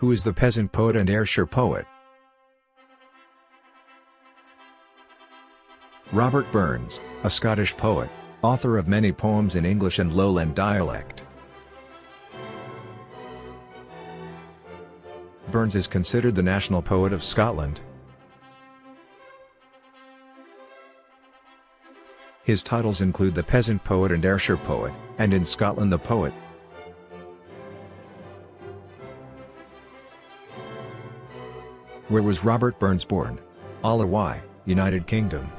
Who is the peasant poet and Ayrshire poet? Robert Burns, a Scottish poet, author of many poems in English and Lowland dialect. Burns is considered the national poet of Scotland. His titles include the peasant poet and Ayrshire poet, and in Scotland the poet. Where was Robert Burns born? Alloway, United Kingdom.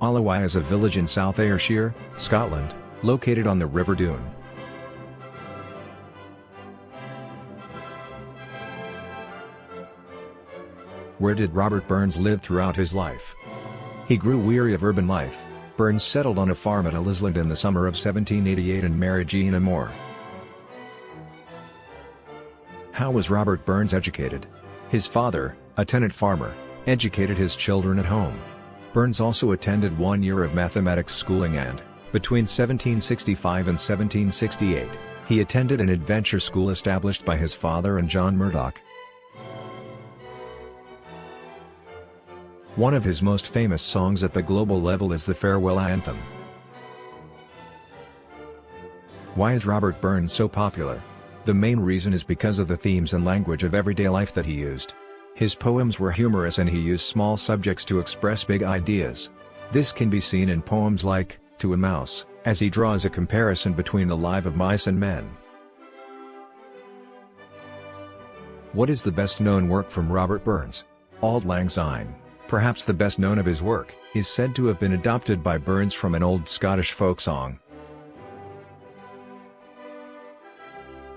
Alloway is a village in South Ayrshire, Scotland, located on the River Doon. Where did Robert Burns live throughout his life? He grew weary of urban life. Burns settled on a farm at Ellisland in the summer of 1788 and married Jean Amour. How was Robert Burns educated? His father, a tenant farmer, educated his children at home. Burns also attended 1 year of mathematics schooling and, between 1765 and 1768, he attended an adventure school established by his father and John Murdock. One of his most famous songs at the global level is the farewell anthem. Why is Robert Burns so popular? The main reason is because of the themes and language of everyday life that he used. His poems were humorous and he used small subjects to express big ideas. This can be seen in poems like, To a Mouse, as he draws a comparison between the life of mice and men. What is the best-known work from Robert Burns? Auld Lang Syne, perhaps the best known of his work, is said to have been adopted by Burns from an old Scottish folk song.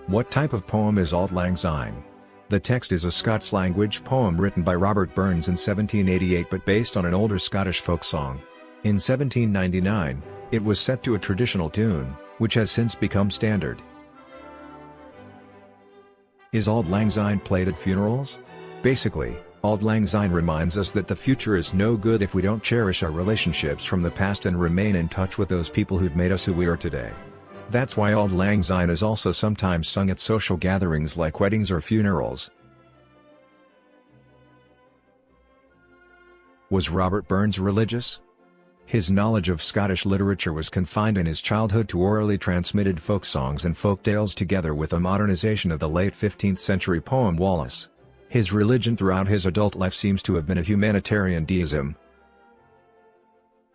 What type of poem is Auld Lang Syne? The text is a Scots language poem written by Robert Burns in 1788 but based on an older Scottish folk song. In 1799, it was set to a traditional tune, which has since become standard. Is Auld Lang Syne played at funerals? Basically, Auld Lang Syne reminds us that the future is no good if we don't cherish our relationships from the past and remain in touch with those people who've made us who we are today. That's why Auld Lang Syne is also sometimes sung at social gatherings like weddings or funerals. Was Robert Burns religious? His knowledge of Scottish literature was confined in his childhood to orally transmitted folk songs and folk tales together with a modernization of the late 15th century poem Wallace. His religion throughout his adult life seems to have been a humanitarian deism.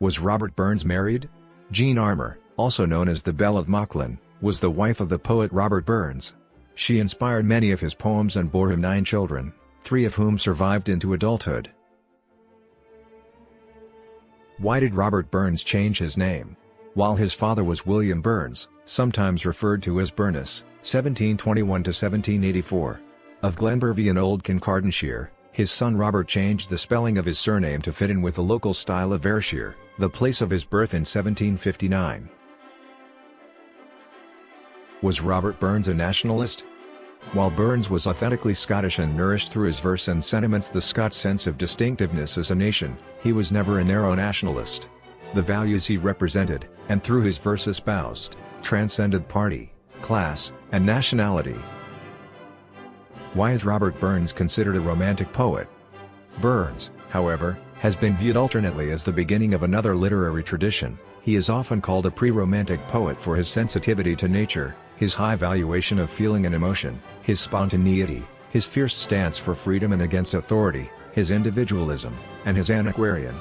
Was Robert Burns married? Jean Amour, also known as the Belle of Mauchline, was the wife of the poet Robert Burns. She inspired many of his poems and bore him 9 children, 3 of whom survived into adulthood. Why did Robert Burns change his name? While his father was William Burns, sometimes referred to as Burness, 1721–1784, of Glenbervie in Old Kincardineshire, his son Robert changed the spelling of his surname to fit in with the local style of Ayrshire, the place of his birth in 1759. Was Robert Burns a nationalist? While Burns was authentically Scottish and nourished through his verse and sentiments the Scots' sense of distinctiveness as a nation, he was never a narrow nationalist. The values he represented, and through his verse espoused, transcended party, class, and nationality. Why is Robert Burns considered a romantic poet? Burns, however, has been viewed alternately as the beginning of another literary tradition. He is often called a pre-romantic poet for his sensitivity to nature, his high valuation of feeling and emotion, his spontaneity, his fierce stance for freedom and against authority, his individualism, and his antiquarian.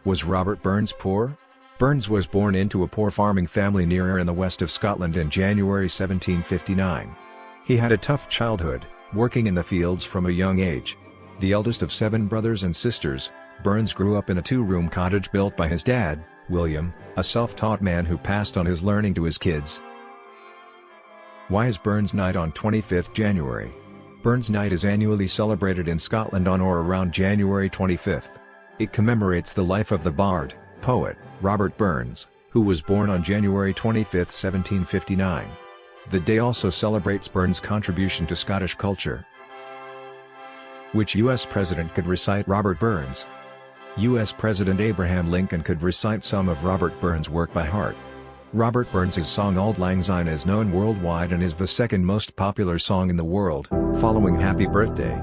Was Robert Burns poor? Burns was born into a poor farming family near Ayr in the west of Scotland in January 1759. He had a tough childhood, working in the fields from a young age. The eldest of 7 brothers and sisters, Burns grew up in a 2-room cottage built by his dad, William, a self-taught man who passed on his learning to his kids. Why is Burns Night on 25th January? Burns Night is annually celebrated in Scotland on or around January 25th. It commemorates the life of the bard, poet, Robert Burns, who was born on January 25, 1759. The day also celebrates Burns' contribution to Scottish culture. Which U.S. president could recite Robert Burns? U.S. President Abraham Lincoln could recite some of Robert Burns' work by heart. Robert Burns's song Auld Lang Syne is known worldwide and is the second most popular song in the world, following Happy Birthday.